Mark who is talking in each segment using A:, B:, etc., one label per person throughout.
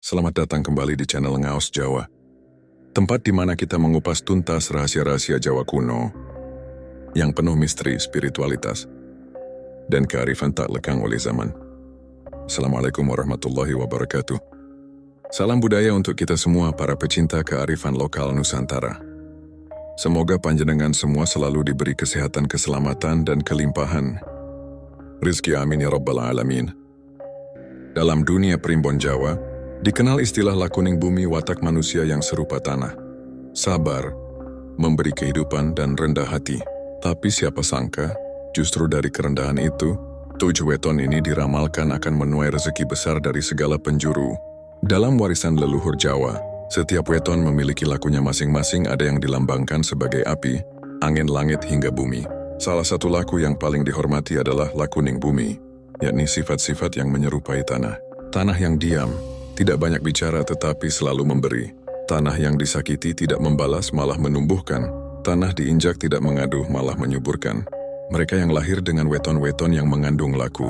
A: Selamat datang kembali di channel Ngaos Jawa, tempat di mana kita mengupas tuntas rahasia-rahasia Jawa kuno yang penuh misteri, spiritualitas, dan kearifan tak lekang oleh zaman. Assalamualaikum warahmatullahi wabarakatuh. Salam budaya untuk kita semua para pecinta kearifan lokal Nusantara. Semoga panjenengan semua selalu diberi kesehatan, keselamatan, dan kelimpahan rizki, amin ya rabbal alamin. Dalam dunia primbon Jawa, dikenal istilah lakuning bumi, watak manusia yang serupa tanah, sabar, memberi kehidupan dan rendah hati. Tapi siapa sangka, justru dari kerendahan itu, 7 weton ini diramalkan akan menuai rezeki besar dari segala penjuru. Dalam warisan leluhur Jawa, setiap weton memiliki lakunya masing-masing, ada yang dilambangkan sebagai api, angin, langit, hingga bumi. Salah satu laku yang paling dihormati adalah lakuning bumi, yakni sifat-sifat yang menyerupai tanah. Tanah yang diam, tidak banyak bicara tetapi selalu memberi. Tanah yang disakiti tidak membalas, malah menumbuhkan. Tanah diinjak tidak mengaduh, malah menyuburkan. Mereka yang lahir dengan weton-weton yang mengandung laku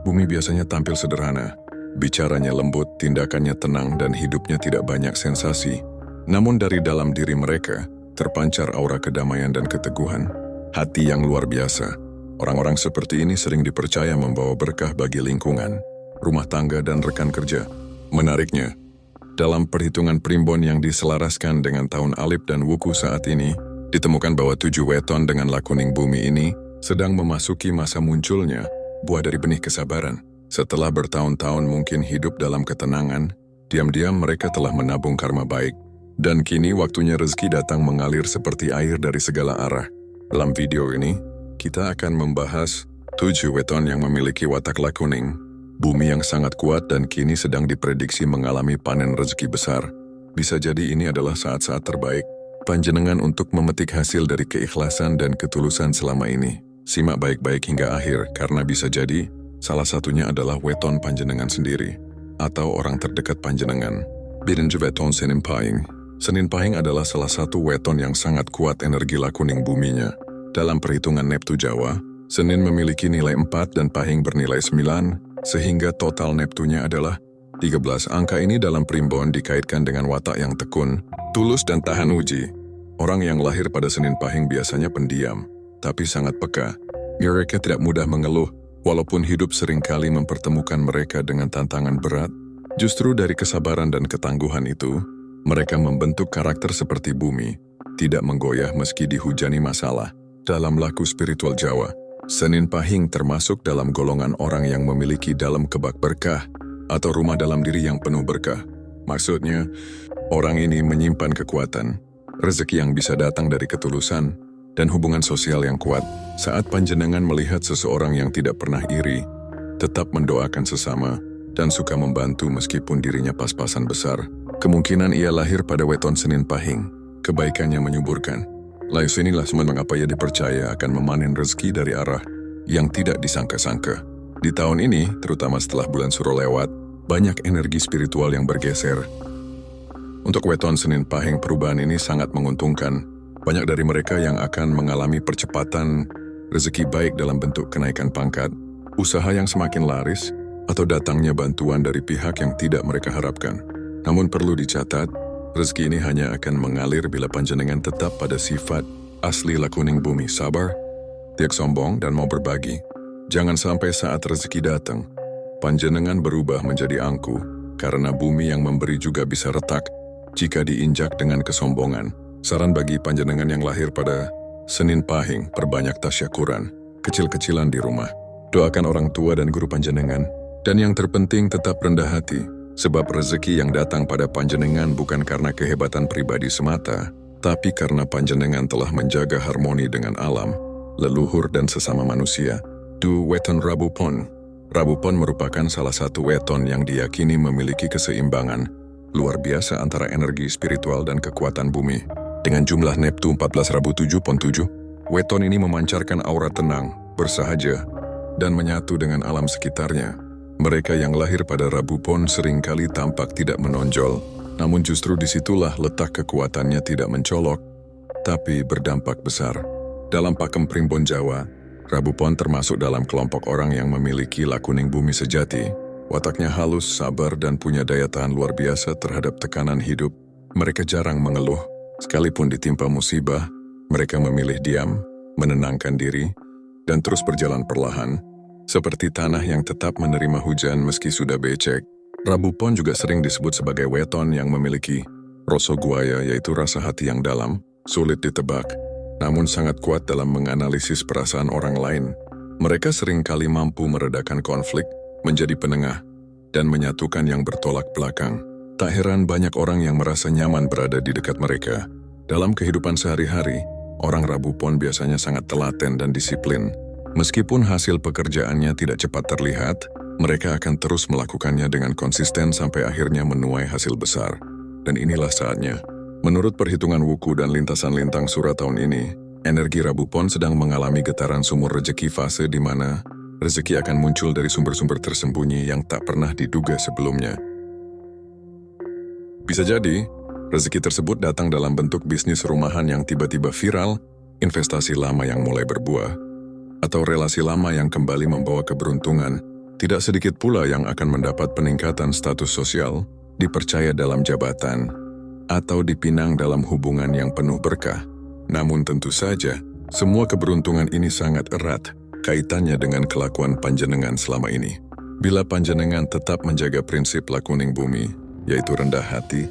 A: bumi biasanya tampil sederhana. Bicaranya lembut, tindakannya tenang, dan hidupnya tidak banyak sensasi. Namun dari dalam diri mereka terpancar aura kedamaian dan keteguhan. Hati yang luar biasa. Orang-orang seperti ini sering dipercaya membawa berkah bagi lingkungan, rumah tangga, dan rekan kerja. Menariknya, dalam perhitungan primbon yang diselaraskan dengan tahun alif dan wuku saat ini, ditemukan bahwa 7 weton dengan lakuning bumi ini sedang memasuki masa munculnya buah dari benih kesabaran. Setelah bertahun-tahun mungkin hidup dalam ketenangan, diam-diam mereka telah menabung karma baik. Dan kini waktunya rezeki datang mengalir seperti air dari segala arah. Dalam video ini, kita akan membahas 7 weton yang memiliki watak lakuning bumi yang sangat kuat dan kini sedang diprediksi mengalami panen rezeki besar. Bisa jadi ini adalah saat-saat terbaik panjenengan untuk memetik hasil dari keikhlasan dan ketulusan selama ini. Simak baik-baik hingga akhir karena bisa jadi salah satunya adalah weton panjenengan sendiri atau orang terdekat panjenengan. Birinci weton Senin Pahing. Senin Pahing adalah salah satu weton yang sangat kuat energi lakuning buminya. Dalam perhitungan Neptu Jawa, Senin memiliki nilai 4 dan Pahing bernilai 9, sehingga total Neptunya adalah 13. Angka ini dalam primbon dikaitkan dengan watak yang tekun, tulus, dan tahan uji. Orang yang lahir pada Senin Pahing biasanya pendiam, tapi sangat peka. Mereka tidak mudah mengeluh, walaupun hidup seringkali mempertemukan mereka dengan tantangan berat. Justru dari kesabaran dan ketangguhan itu, mereka membentuk karakter seperti bumi, tidak menggoyah meski dihujani masalah. Dalam laku spiritual Jawa, Senin Pahing termasuk dalam golongan orang yang memiliki dalam kebak berkah atau rumah dalam diri yang penuh berkah. Maksudnya, orang ini menyimpan kekuatan, rezeki yang bisa datang dari ketulusan, dan hubungan sosial yang kuat. Saat panjenengan melihat seseorang yang tidak pernah iri, tetap mendoakan sesama, dan suka membantu meskipun dirinya pas-pasan besar, kemungkinan ia lahir pada weton Senin Pahing. Kebaikannya menyuburkan. Lalu inilah mengapa ia dipercaya akan memanen rezeki dari arah yang tidak disangka-sangka. Di tahun ini, terutama setelah bulan Suro lewat, banyak energi spiritual yang bergeser. Untuk weton Senin Pahing, perubahan ini sangat menguntungkan. Banyak dari mereka yang akan mengalami percepatan rezeki baik dalam bentuk kenaikan pangkat, usaha yang semakin laris, atau datangnya bantuan dari pihak yang tidak mereka harapkan. Namun perlu dicatat, rezeki ini hanya akan mengalir bila panjenengan tetap pada sifat asli lakuning bumi, sabar, tidak sombong, dan mau berbagi. Jangan sampai saat rezeki datang, panjenengan berubah menjadi angku, karena bumi yang memberi juga bisa retak jika diinjak dengan kesombongan. Saran bagi panjenengan yang lahir pada Senin Pahing, perbanyak tasyakuran, kecil-kecilan di rumah. Doakan orang tua dan guru panjenengan, dan yang terpenting tetap rendah hati, sebab rezeki yang datang pada panjenengan bukan karena kehebatan pribadi semata, tapi karena panjenengan telah menjaga harmoni dengan alam, leluhur, dan sesama manusia. Weton Rabu Pon. Rabu Pon merupakan salah satu weton yang diyakini memiliki keseimbangan luar biasa antara energi spiritual dan kekuatan bumi. Dengan jumlah Neptu 14 Rabu 7 Pon 7, weton ini memancarkan aura tenang, bersahaja, dan menyatu dengan alam sekitarnya. Mereka yang lahir pada Rabu Pon seringkali tampak tidak menonjol, namun justru disitulah letak kekuatannya tidak mencolok, tapi berdampak besar. Dalam pakem primbon Jawa, Rabu Pon termasuk dalam kelompok orang yang memiliki lakuning bumi sejati. Wataknya halus, sabar, dan punya daya tahan luar biasa terhadap tekanan hidup. Mereka jarang mengeluh, sekalipun ditimpa musibah, mereka memilih diam, menenangkan diri, dan terus berjalan perlahan, seperti tanah yang tetap menerima hujan meski sudah becek. Rabu Pon juga sering disebut sebagai weton yang memiliki rasa guaya, yaitu rasa hati yang dalam, sulit ditebak, namun sangat kuat dalam menganalisis perasaan orang lain. Mereka sering kali mampu meredakan konflik, menjadi penengah, dan menyatukan yang bertolak belakang. Tak heran banyak orang yang merasa nyaman berada di dekat mereka. Dalam kehidupan sehari-hari, orang Rabu Pon biasanya sangat telaten dan disiplin. Meskipun hasil pekerjaannya tidak cepat terlihat, mereka akan terus melakukannya dengan konsisten sampai akhirnya menuai hasil besar. Dan inilah saatnya. Menurut perhitungan wuku dan lintasan lintang sura tahun ini, energi Rabu Pon sedang mengalami getaran sumur rezeki, fase di mana rezeki akan muncul dari sumber-sumber tersembunyi yang tak pernah diduga sebelumnya. Bisa jadi, rezeki tersebut datang dalam bentuk bisnis rumahan yang tiba-tiba viral, investasi lama yang mulai berbuah, atau relasi lama yang kembali membawa keberuntungan. Tidak sedikit pula yang akan mendapat peningkatan status sosial, dipercaya dalam jabatan, atau dipinang dalam hubungan yang penuh berkah. Namun tentu saja, semua keberuntungan ini sangat erat kaitannya dengan kelakuan panjenengan selama ini. Bila panjenengan tetap menjaga prinsip lakuning bumi, yaitu rendah hati,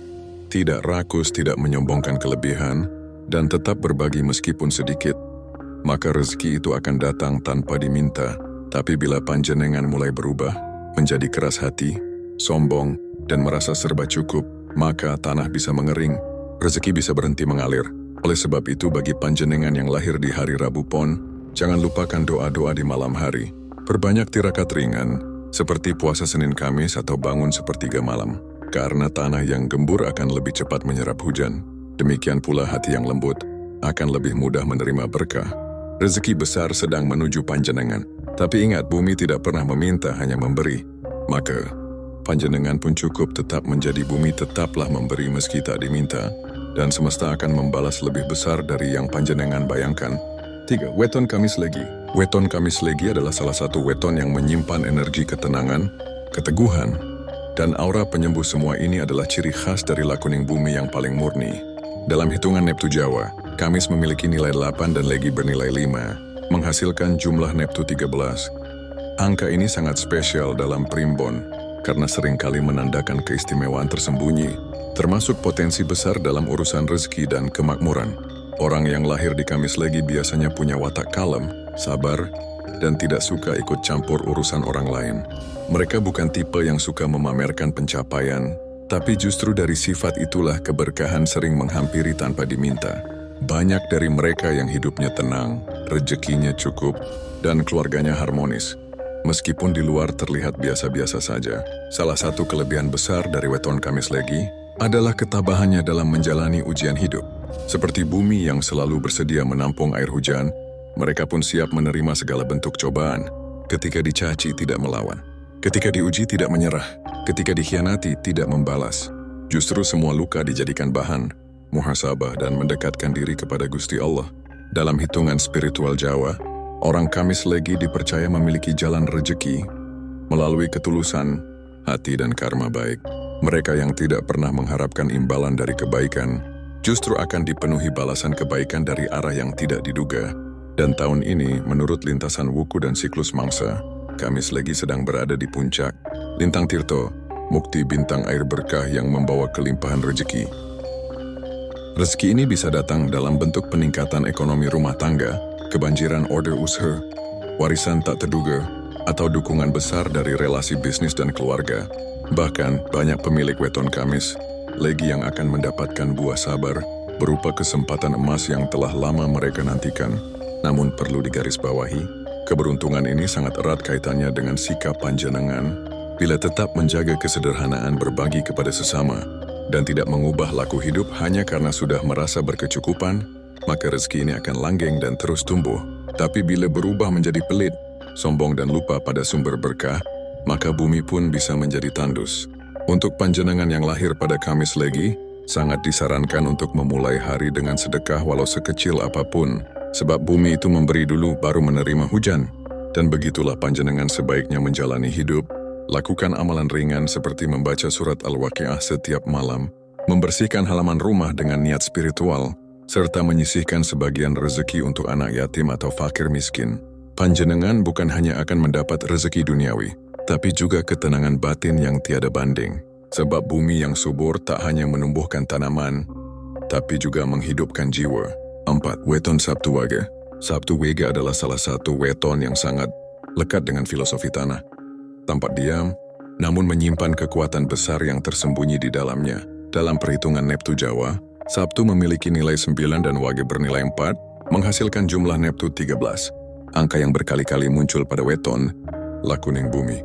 A: tidak rakus, tidak menyombongkan kelebihan, dan tetap berbagi meskipun sedikit, maka rezeki itu akan datang tanpa diminta. Tapi bila panjenengan mulai berubah, menjadi keras hati, sombong, dan merasa serba cukup, maka tanah bisa mengering, rezeki bisa berhenti mengalir. Oleh sebab itu bagi panjenengan yang lahir di hari Rabu Pon, jangan lupakan doa-doa di malam hari. Perbanyak tirakat ringan, seperti puasa Senin Kamis atau bangun sepertiga malam, karena tanah yang gembur akan lebih cepat menyerap hujan. Demikian pula hati yang lembut akan lebih mudah menerima berkah. Rezeki besar sedang menuju panjenengan. Tapi ingat, bumi tidak pernah meminta, hanya memberi. Maka, panjenengan pun cukup tetap menjadi bumi, tetaplah memberi meski tak diminta, dan semesta akan membalas lebih besar dari yang panjenengan bayangkan. 3. Weton Kamis Legi. Weton Kamis Legi adalah salah satu weton yang menyimpan energi ketenangan, keteguhan, dan aura penyembuh. Semua ini adalah ciri khas dari lakuning bumi yang paling murni. Dalam hitungan Neptu Jawa, Kamis memiliki nilai 8 dan Legi bernilai 5. Menghasilkan jumlah Neptu 13. Angka ini sangat spesial dalam primbon karena seringkali menandakan keistimewaan tersembunyi, termasuk potensi besar dalam urusan rezeki dan kemakmuran. Orang yang lahir di Kamis Legi biasanya punya watak kalem, sabar, dan tidak suka ikut campur urusan orang lain. Mereka bukan tipe yang suka memamerkan pencapaian, tapi justru dari sifat itulah keberkahan sering menghampiri tanpa diminta. Banyak dari mereka yang hidupnya tenang, rezekinya cukup, dan keluarganya harmonis. Meskipun di luar terlihat biasa-biasa saja, salah satu kelebihan besar dari weton Kamis Legi adalah ketabahannya dalam menjalani ujian hidup. Seperti bumi yang selalu bersedia menampung air hujan, mereka pun siap menerima segala bentuk cobaan. Ketika dicaci tidak melawan, ketika diuji tidak menyerah, ketika dikhianati tidak membalas. Justru semua luka dijadikan bahan muhasabah dan mendekatkan diri kepada Gusti Allah. Dalam hitungan spiritual Jawa, orang Kamis Legi dipercaya memiliki jalan rezeki melalui ketulusan hati dan karma baik. Mereka yang tidak pernah mengharapkan imbalan dari kebaikan justru akan dipenuhi balasan kebaikan dari arah yang tidak diduga. Dan tahun ini, menurut lintasan wuku dan siklus mangsa, Kamis Legi sedang berada di puncak Lintang Tirto, mukti bintang air berkah yang membawa kelimpahan rezeki. Rezeki ini bisa datang dalam bentuk peningkatan ekonomi rumah tangga, kebanjiran order usaha, warisan tak terduga, atau dukungan besar dari relasi bisnis dan keluarga. Bahkan, banyak pemilik weton Kamis Legi yang akan mendapatkan buah sabar berupa kesempatan emas yang telah lama mereka nantikan. Namun perlu digarisbawahi, keberuntungan ini sangat erat kaitannya dengan sikap panjenengan. Bila tetap menjaga kesederhanaan, berbagi kepada sesama, dan tidak mengubah laku hidup hanya karena sudah merasa berkecukupan, maka rezeki ini akan langgeng dan terus tumbuh. Tapi bila berubah menjadi pelit, sombong dan lupa pada sumber berkah, maka bumi pun bisa menjadi tandus. Untuk panjenengan yang lahir pada Kamis Legi, sangat disarankan untuk memulai hari dengan sedekah walau sekecil apapun, sebab bumi itu memberi dulu baru menerima hujan. Dan begitulah panjenengan sebaiknya menjalani hidup, Lakukan amalan ringan seperti membaca surat Al-Waqiah setiap malam, membersihkan halaman rumah dengan niat spiritual, serta menyisihkan sebagian rezeki untuk anak yatim atau fakir miskin. Panjenengan bukan hanya akan mendapat rezeki duniawi, tapi juga ketenangan batin yang tiada banding. Sebab bumi yang subur tak hanya menumbuhkan tanaman, tapi juga menghidupkan jiwa. 4. Weton Sabtu Wage. Sabtu Wage adalah salah satu weton yang sangat lekat dengan filosofi tanah. Tampak diam, namun menyimpan kekuatan besar yang tersembunyi di dalamnya. Dalam perhitungan Neptu Jawa, Sabtu memiliki nilai 9 dan Wage bernilai 4, menghasilkan jumlah Neptu 13. Angka yang berkali-kali muncul pada weton, lakuning bumi.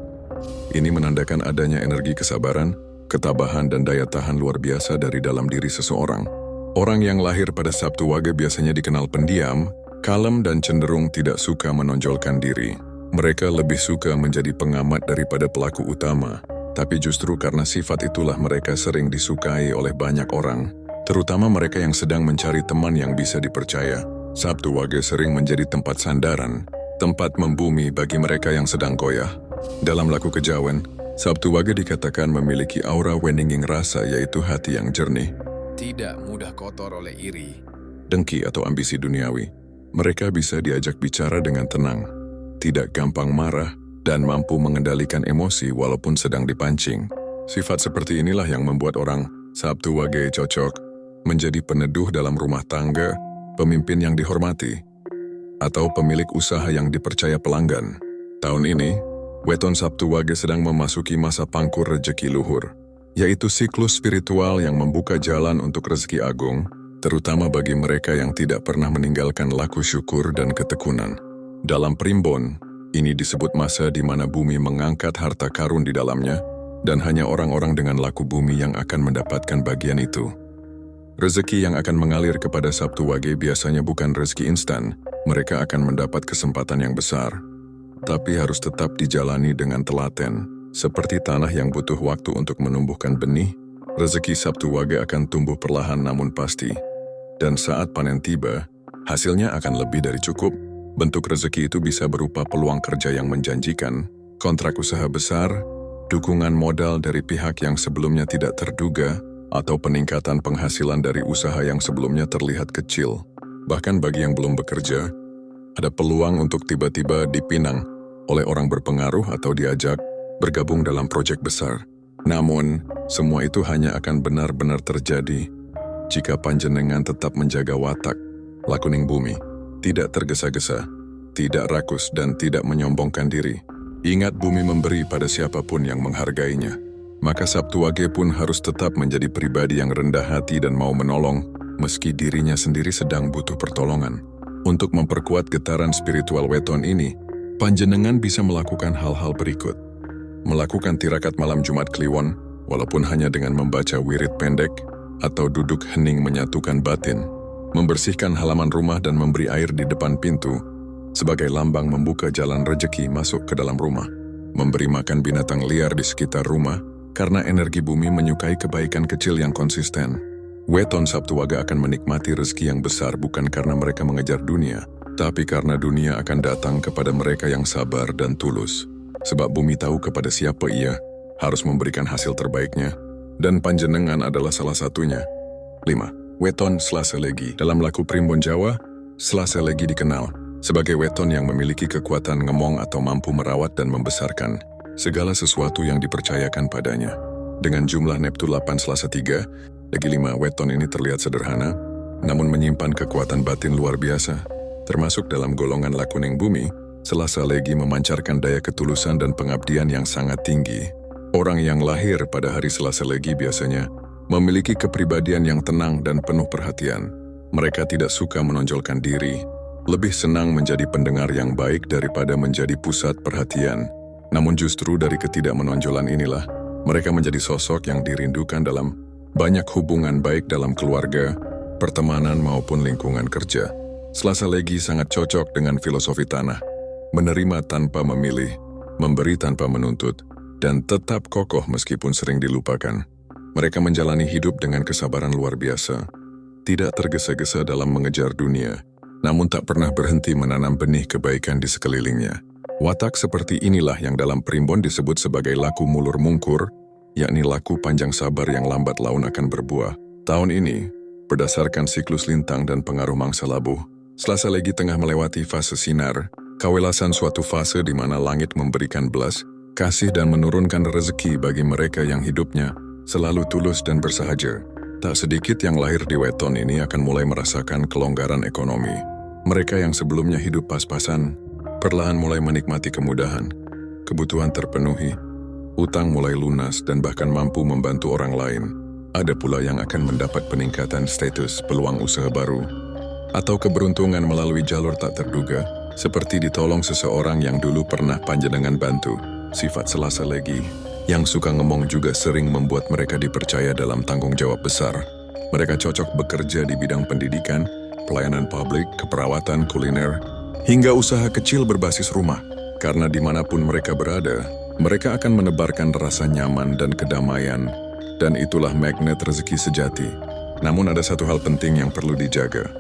A: Ini menandakan adanya energi kesabaran, ketabahan dan daya tahan luar biasa dari dalam diri seseorang. Orang yang lahir pada Sabtu Wage biasanya dikenal pendiam, kalem dan cenderung tidak suka menonjolkan diri. Mereka lebih suka menjadi pengamat daripada pelaku utama, tapi justru karena sifat itulah mereka sering disukai oleh banyak orang, terutama mereka yang sedang mencari teman yang bisa dipercaya. Sabtu Wage sering menjadi tempat sandaran, tempat membumi bagi mereka yang sedang goyah. Dalam laku kejawen, Sabtu Wage dikatakan memiliki aura weninging rasa, yaitu hati yang jernih, tidak mudah kotor oleh iri, dengki atau ambisi duniawi. Mereka bisa diajak bicara dengan tenang, tidak gampang marah, dan mampu mengendalikan emosi walaupun sedang dipancing. Sifat seperti inilah yang membuat orang Sabtu Wage cocok menjadi peneduh dalam rumah tangga, pemimpin yang dihormati, atau pemilik usaha yang dipercaya pelanggan. Tahun ini, weton Sabtu Wage sedang memasuki masa pangkur rejeki luhur, yaitu siklus spiritual yang membuka jalan untuk rezeki agung, terutama bagi mereka yang tidak pernah meninggalkan laku syukur dan ketekunan. Dalam primbon, ini disebut masa di mana bumi mengangkat harta karun di dalamnya, dan hanya orang-orang dengan laku bumi yang akan mendapatkan bagian itu. Rezeki yang akan mengalir kepada Sabtu Wage biasanya bukan rezeki instan. Mereka akan mendapat kesempatan yang besar, tapi harus tetap dijalani dengan telaten. Seperti tanah yang butuh waktu untuk menumbuhkan benih, rezeki Sabtu Wage akan tumbuh perlahan namun pasti. Dan saat panen tiba, hasilnya akan lebih dari cukup. Bentuk rezeki itu bisa berupa peluang kerja yang menjanjikan, kontrak usaha besar, dukungan modal dari pihak yang sebelumnya tidak terduga, atau peningkatan penghasilan dari usaha yang sebelumnya terlihat kecil. Bahkan bagi yang belum bekerja, ada peluang untuk tiba-tiba dipinang oleh orang berpengaruh atau diajak bergabung dalam proyek besar. Namun, semua itu hanya akan benar-benar terjadi jika panjenengan tetap menjaga watak, lakuning bumi, tidak tergesa-gesa, tidak rakus dan tidak menyombongkan diri. Ingat, bumi memberi pada siapapun yang menghargainya. Maka Sabtu Wage pun harus tetap menjadi pribadi yang rendah hati dan mau menolong, meski dirinya sendiri sedang butuh pertolongan. Untuk memperkuat getaran spiritual weton ini, panjenengan bisa melakukan hal-hal berikut. Melakukan tirakat malam Jumat Kliwon, walaupun hanya dengan membaca wirid pendek, atau duduk hening menyatukan batin. Membersihkan halaman rumah dan memberi air di depan pintu, sebagai lambang membuka jalan rejeki masuk ke dalam rumah. Memberi makan binatang liar di sekitar rumah, karena energi bumi menyukai kebaikan kecil yang konsisten. Weton Sabtu Wage akan menikmati rezeki yang besar bukan karena mereka mengejar dunia, tapi karena dunia akan datang kepada mereka yang sabar dan tulus. Sebab bumi tahu kepada siapa ia harus memberikan hasil terbaiknya, dan panjenengan adalah salah satunya. 5. Weton Selasa Legi. Dalam laku primbon Jawa, Selasa Legi dikenal sebagai weton yang memiliki kekuatan ngemong atau mampu merawat dan membesarkan segala sesuatu yang dipercayakan padanya. Dengan jumlah Neptu 8 Selasa 3, Legi 5, weton ini terlihat sederhana, namun menyimpan kekuatan batin luar biasa. Termasuk dalam golongan lakuning bumi, Selasa Legi memancarkan daya ketulusan dan pengabdian yang sangat tinggi. Orang yang lahir pada hari Selasa Legi biasanya memiliki kepribadian yang tenang dan penuh perhatian. Mereka tidak suka menonjolkan diri, lebih senang menjadi pendengar yang baik daripada menjadi pusat perhatian. Namun justru dari ketidakmenonjolan inilah, mereka menjadi sosok yang dirindukan dalam banyak hubungan baik dalam keluarga, pertemanan maupun lingkungan kerja. Selasa Legi sangat cocok dengan filosofi tanah, menerima tanpa memilih, memberi tanpa menuntut, dan tetap kokoh meskipun sering dilupakan. Mereka menjalani hidup dengan kesabaran luar biasa, tidak tergesa-gesa dalam mengejar dunia, namun tak pernah berhenti menanam benih kebaikan di sekelilingnya. Watak seperti inilah yang dalam Primbon disebut sebagai laku mulur mungkur, yakni laku panjang sabar yang lambat laun akan berbuah. Tahun ini, berdasarkan siklus lintang dan pengaruh mangsa labuh, Selasa Legi tengah melewati fase sinar, kawelasan suatu fase di mana langit memberikan belas, kasih dan menurunkan rezeki bagi mereka yang hidupnya selalu tulus dan bersahaja. Tak sedikit yang lahir di weton ini akan mulai merasakan kelonggaran ekonomi. Mereka yang sebelumnya hidup pas-pasan, perlahan mulai menikmati kemudahan, kebutuhan terpenuhi, utang mulai lunas dan bahkan mampu membantu orang lain. Ada pula yang akan mendapat peningkatan status, peluang usaha baru, atau keberuntungan melalui jalur tak terduga, seperti ditolong seseorang yang dulu pernah panjenengan bantu. Sifat Selasa Legi yang suka ngomong juga sering membuat mereka dipercaya dalam tanggung jawab besar. Mereka cocok bekerja di bidang pendidikan, pelayanan publik, keperawatan, kuliner, hingga usaha kecil berbasis rumah. Karena dimanapun mereka berada, mereka akan menebarkan rasa nyaman dan kedamaian, dan itulah magnet rezeki sejati. Namun ada satu hal penting yang perlu dijaga.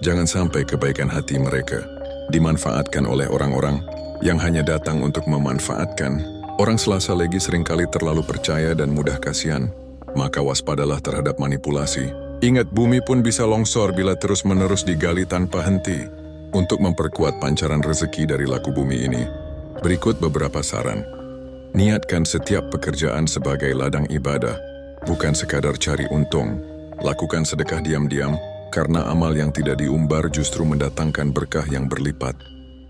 A: Jangan sampai kebaikan hati mereka dimanfaatkan oleh orang-orang yang hanya datang untuk memanfaatkan. Orang Selasa Legi seringkali terlalu percaya dan mudah kasihan, maka waspadalah terhadap manipulasi. Ingat, bumi pun bisa longsor bila terus-menerus digali tanpa henti. Untuk memperkuat pancaran rezeki dari laku bumi ini, berikut beberapa saran. Niatkan setiap pekerjaan sebagai ladang ibadah, bukan sekadar cari untung. Lakukan sedekah diam-diam, karena amal yang tidak diumbar justru mendatangkan berkah yang berlipat.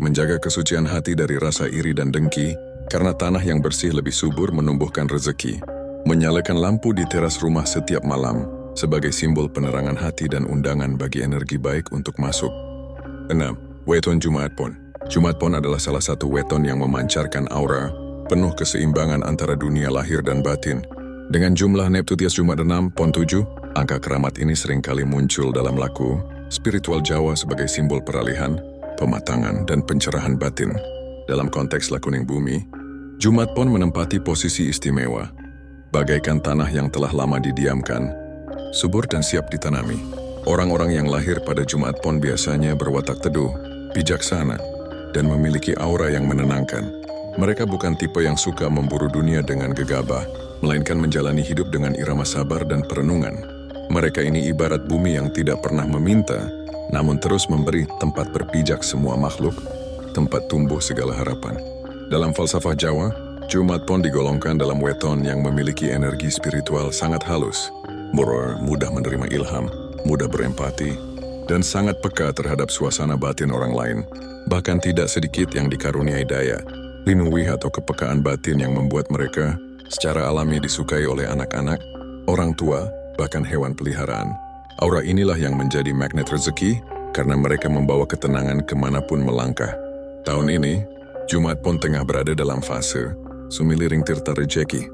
A: Menjaga kesucian hati dari rasa iri dan dengki, karena tanah yang bersih lebih subur menumbuhkan rezeki. Menyalakan lampu di teras rumah setiap malam, sebagai simbol penerangan hati dan undangan bagi energi baik untuk masuk. 6. Weton Jumaat Pon. Jumaat Pon adalah salah satu weton yang memancarkan aura, penuh keseimbangan antara dunia lahir dan batin. Dengan jumlah Neptutias Jumat 6, Pon 7, angka keramat ini seringkali muncul dalam laku spiritual Jawa sebagai simbol peralihan, pematangan, dan pencerahan batin. Dalam konteks lakuning bumi, Jumaat Pon menempati posisi istimewa, bagaikan tanah yang telah lama didiamkan, subur dan siap ditanami. Orang-orang yang lahir pada Jumaat Pon biasanya berwatak teduh, bijaksana, dan memiliki aura yang menenangkan. Mereka bukan tipe yang suka memburu dunia dengan gegabah, melainkan menjalani hidup dengan irama sabar dan perenungan. Mereka ini ibarat bumi yang tidak pernah meminta, namun terus memberi tempat berpijak semua makhluk, tempat tumbuh segala harapan. Dalam falsafah Jawa, Jumaat Pon digolongkan dalam weton yang memiliki energi spiritual sangat halus, mudah menerima ilham, mudah berempati, dan sangat peka terhadap suasana batin orang lain. Bahkan tidak sedikit yang dikaruniai daya, linuwih atau kepekaan batin yang membuat mereka secara alami disukai oleh anak-anak, orang tua, bahkan hewan peliharaan. Aura inilah yang menjadi magnet rezeki karena mereka membawa ketenangan kemanapun melangkah. Tahun ini, Jumaat Pon tengah berada dalam fase Sumiliring Tirta Rejeki,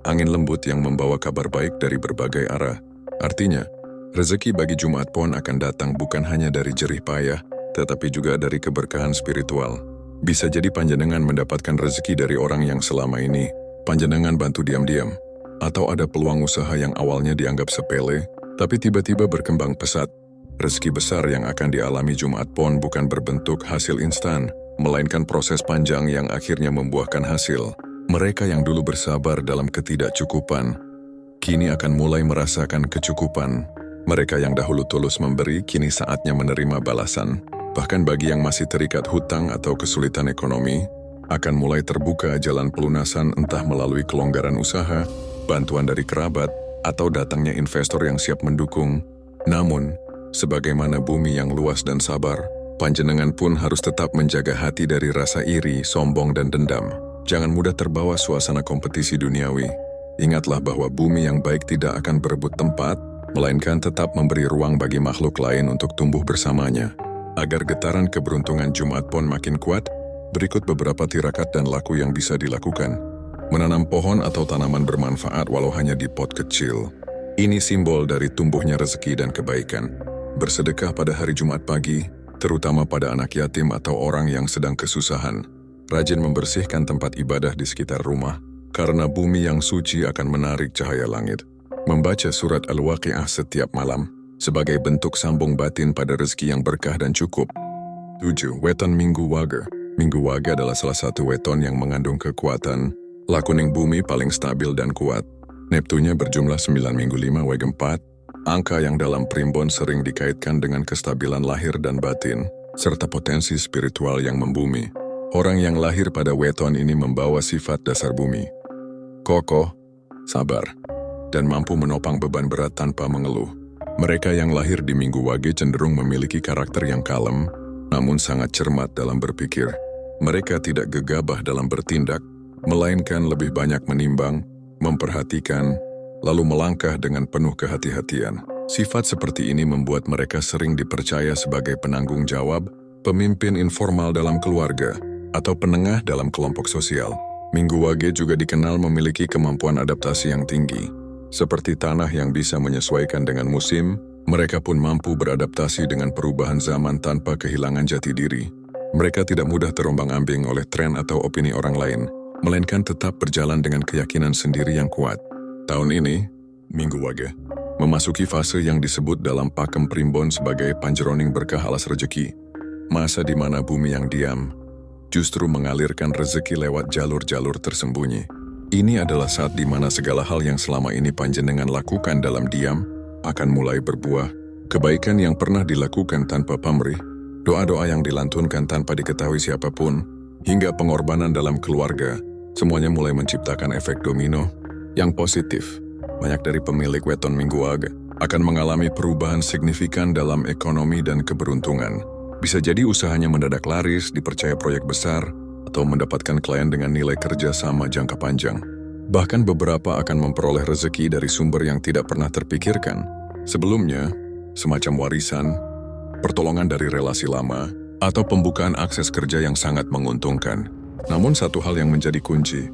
A: angin lembut yang membawa kabar baik dari berbagai arah. Artinya, rezeki bagi Jumaat Pon akan datang bukan hanya dari jerih payah, tetapi juga dari keberkahan spiritual. Bisa jadi panjenengan mendapatkan rezeki dari orang yang selama ini panjenengan bantu diam-diam, atau ada peluang usaha yang awalnya dianggap sepele, tapi tiba-tiba berkembang pesat. Rezeki besar yang akan dialami Jumaat Pon bukan berbentuk hasil instan, melainkan proses panjang yang akhirnya membuahkan hasil. Mereka yang dulu bersabar dalam ketidakcukupan, kini akan mulai merasakan kecukupan. Mereka yang dahulu tulus memberi, kini saatnya menerima balasan. Bahkan bagi yang masih terikat hutang atau kesulitan ekonomi, akan mulai terbuka jalan pelunasan entah melalui kelonggaran usaha, bantuan dari kerabat, atau datangnya investor yang siap mendukung. Namun, sebagaimana bumi yang luas dan sabar, panjenengan pun harus tetap menjaga hati dari rasa iri, sombong, dan dendam. Jangan mudah terbawa suasana kompetisi duniawi. Ingatlah bahwa bumi yang baik tidak akan berebut tempat, melainkan tetap memberi ruang bagi makhluk lain untuk tumbuh bersamanya. Agar getaran keberuntungan Jumaat Pon makin kuat, berikut beberapa tirakat dan laku yang bisa dilakukan. Menanam pohon atau tanaman bermanfaat walau hanya di pot kecil. Ini simbol dari tumbuhnya rezeki dan kebaikan. Bersedekah pada hari Jumat pagi, terutama pada anak yatim atau orang yang sedang kesusahan. Rajin membersihkan tempat ibadah di sekitar rumah, karena bumi yang suci akan menarik cahaya langit. Membaca surat Al-Waqi'ah setiap malam, sebagai bentuk sambung batin pada rezeki yang berkah dan cukup. 7. Weton Minggu Wage. Minggu Wage adalah salah satu weton yang mengandung kekuatan lakuning bumi paling stabil dan kuat. Neptunya berjumlah 9 minggu 5 Wage 4, angka yang dalam primbon sering dikaitkan dengan kestabilan lahir dan batin, serta potensi spiritual yang membumi. Orang yang lahir pada weton ini membawa sifat dasar bumi, kokoh, sabar, dan mampu menopang beban berat tanpa mengeluh. Mereka yang lahir di Minggu Wage cenderung memiliki karakter yang kalem, namun sangat cermat dalam berpikir. Mereka tidak gegabah dalam bertindak, melainkan lebih banyak menimbang, memperhatikan, lalu melangkah dengan penuh kehati-hatian. Sifat seperti ini membuat mereka sering dipercaya sebagai penanggung jawab, pemimpin informal dalam keluarga, atau penengah dalam kelompok sosial. Minggu Wage juga dikenal memiliki kemampuan adaptasi yang tinggi. Seperti tanah yang bisa menyesuaikan dengan musim, mereka pun mampu beradaptasi dengan perubahan zaman tanpa kehilangan jati diri. Mereka tidak mudah terombang-ambing oleh tren atau opini orang lain, melainkan tetap berjalan dengan keyakinan sendiri yang kuat. Tahun ini, Minggu Wage memasuki fase yang disebut dalam pakem primbon sebagai panjeroning berkah alas rejeki. Masa di mana bumi yang diam justru mengalirkan rezeki lewat jalur-jalur tersembunyi. Ini adalah saat di mana segala hal yang selama ini panjenengan lakukan dalam diam akan mulai berbuah. Kebaikan yang pernah dilakukan tanpa pamrih, doa-doa yang dilantunkan tanpa diketahui siapapun, hingga pengorbanan dalam keluarga, semuanya mulai menciptakan efek domino yang positif. Banyak dari pemilik weton Minggu Wage akan mengalami perubahan signifikan dalam ekonomi dan keberuntungan. Bisa jadi usahanya mendadak laris, dipercaya proyek besar, atau mendapatkan klien dengan nilai kerja sama jangka panjang. Bahkan beberapa akan memperoleh rezeki dari sumber yang tidak pernah terpikirkan. Sebelumnya, semacam warisan, pertolongan dari relasi lama, atau pembukaan akses kerja yang sangat menguntungkan. Namun satu hal yang menjadi kunci,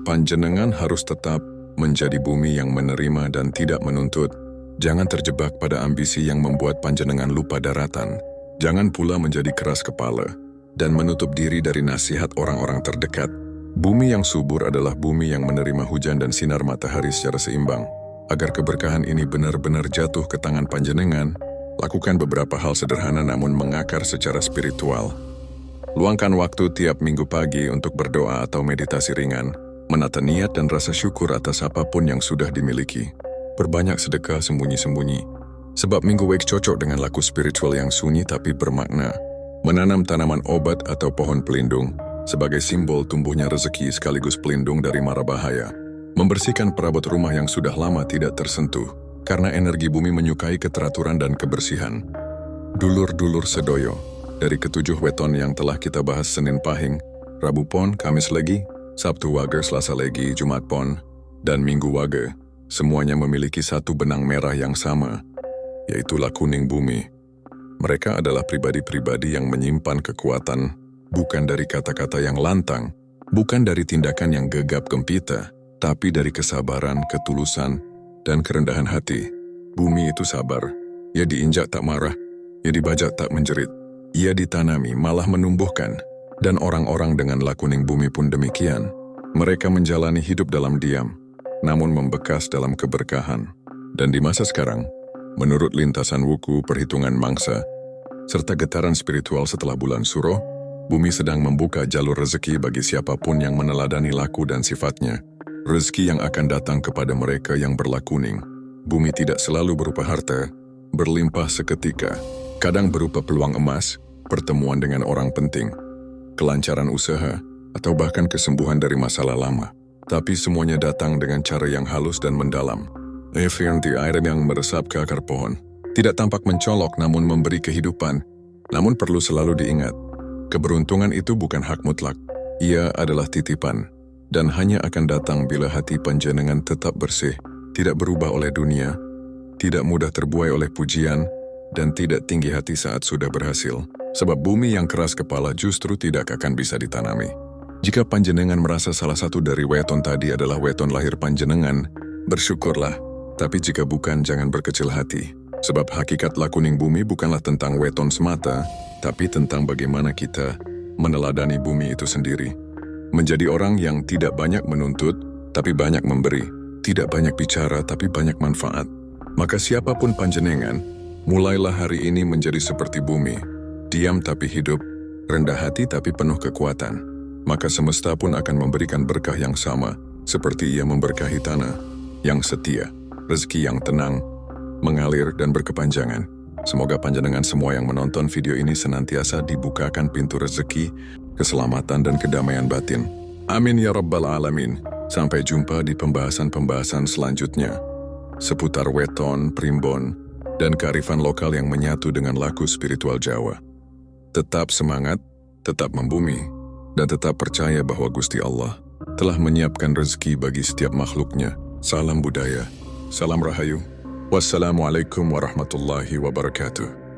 A: panjenengan harus tetap menjadi bumi yang menerima dan tidak menuntut. Jangan terjebak pada ambisi yang membuat panjenengan lupa daratan. Jangan pula menjadi keras kepala dan menutup diri dari nasihat orang-orang terdekat. Bumi yang subur adalah bumi yang menerima hujan dan sinar matahari secara seimbang. Agar keberkahan ini benar-benar jatuh ke tangan panjenengan, lakukan beberapa hal sederhana namun mengakar secara spiritual. Luangkan waktu tiap minggu pagi untuk berdoa atau meditasi ringan, menata niat dan rasa syukur atas apapun yang sudah dimiliki. Perbanyak sedekah sembunyi-sembunyi, sebab Minggu Wage cocok dengan laku spiritual yang sunyi tapi bermakna. Menanam tanaman obat atau pohon pelindung sebagai simbol tumbuhnya rezeki sekaligus pelindung dari mara bahaya. Membersihkan perabot rumah yang sudah lama tidak tersentuh, karena energi bumi menyukai keteraturan dan kebersihan. Dulur-dulur sedoyo, dari ketujuh weton yang telah kita bahas Senin Pahing, Rabu Pon, Kamis Legi, Sabtu Wage, Selasa Legi, Jumat Pon, dan Minggu Wage, semuanya memiliki satu benang merah yang sama, yaitu lakuning bumi. Mereka adalah pribadi-pribadi yang menyimpan kekuatan, bukan dari kata-kata yang lantang, bukan dari tindakan yang gegap gempita, tapi dari kesabaran, ketulusan, dan kerendahan hati. Bumi itu sabar. Ia diinjak tak marah, ia dibajak tak menjerit. Ia ditanami malah menumbuhkan. Dan orang-orang dengan lakuning bumi pun demikian. Mereka menjalani hidup dalam diam, namun membekas dalam keberkahan. Dan di masa sekarang, menurut lintasan wuku perhitungan mangsa, serta getaran spiritual setelah bulan Suro, bumi sedang membuka jalur rezeki bagi siapapun yang meneladani laku dan sifatnya. Rezeki yang akan datang kepada mereka yang berlakuning. Bumi tidak selalu berupa harta, berlimpah seketika. Kadang berupa peluang emas, pertemuan dengan orang penting, kelancaran usaha, atau bahkan kesembuhan dari masalah lama. Tapi semuanya datang dengan cara yang halus dan mendalam. Seperti air yang meresap ke akar pohon. Tidak tampak mencolok namun memberi kehidupan. Namun perlu selalu diingat, keberuntungan itu bukan hak mutlak. Ia adalah titipan, dan hanya akan datang bila hati panjenengan tetap bersih, tidak berubah oleh dunia, tidak mudah terbuai oleh pujian, dan tidak tinggi hati saat sudah berhasil. Sebab bumi yang keras kepala justru tidak akan bisa ditanami. Jika panjenengan merasa salah satu dari weton tadi adalah weton lahir panjenengan, bersyukurlah. Tapi jika bukan, jangan berkecil hati. Sebab hakikat lakuning bumi bukanlah tentang weton semata, tapi tentang bagaimana kita meneladani bumi itu sendiri. Menjadi orang yang tidak banyak menuntut, tapi banyak memberi. Tidak banyak bicara, tapi banyak manfaat. Maka siapapun panjenengan, mulailah hari ini menjadi seperti bumi. Diam tapi hidup, rendah hati tapi penuh kekuatan, maka semesta pun akan memberikan berkah yang sama, seperti Ia memberkahi tanah yang setia, rezeki yang tenang, mengalir dan berkepanjangan. Semoga panjenengan semua yang menonton video ini senantiasa dibukakan pintu rezeki, keselamatan dan kedamaian batin. Amin ya rabbal alamin. Sampai jumpa di pembahasan-pembahasan selanjutnya seputar weton, primbon, dan kearifan lokal yang menyatu dengan laku spiritual Jawa. Tetap semangat, tetap membumi, dan tetap percaya bahwa Gusti Allah telah menyiapkan rezeki bagi setiap makhluknya. Salam budaya, salam rahayu. Wassalamualaikum warahmatullahi wabarakatuh.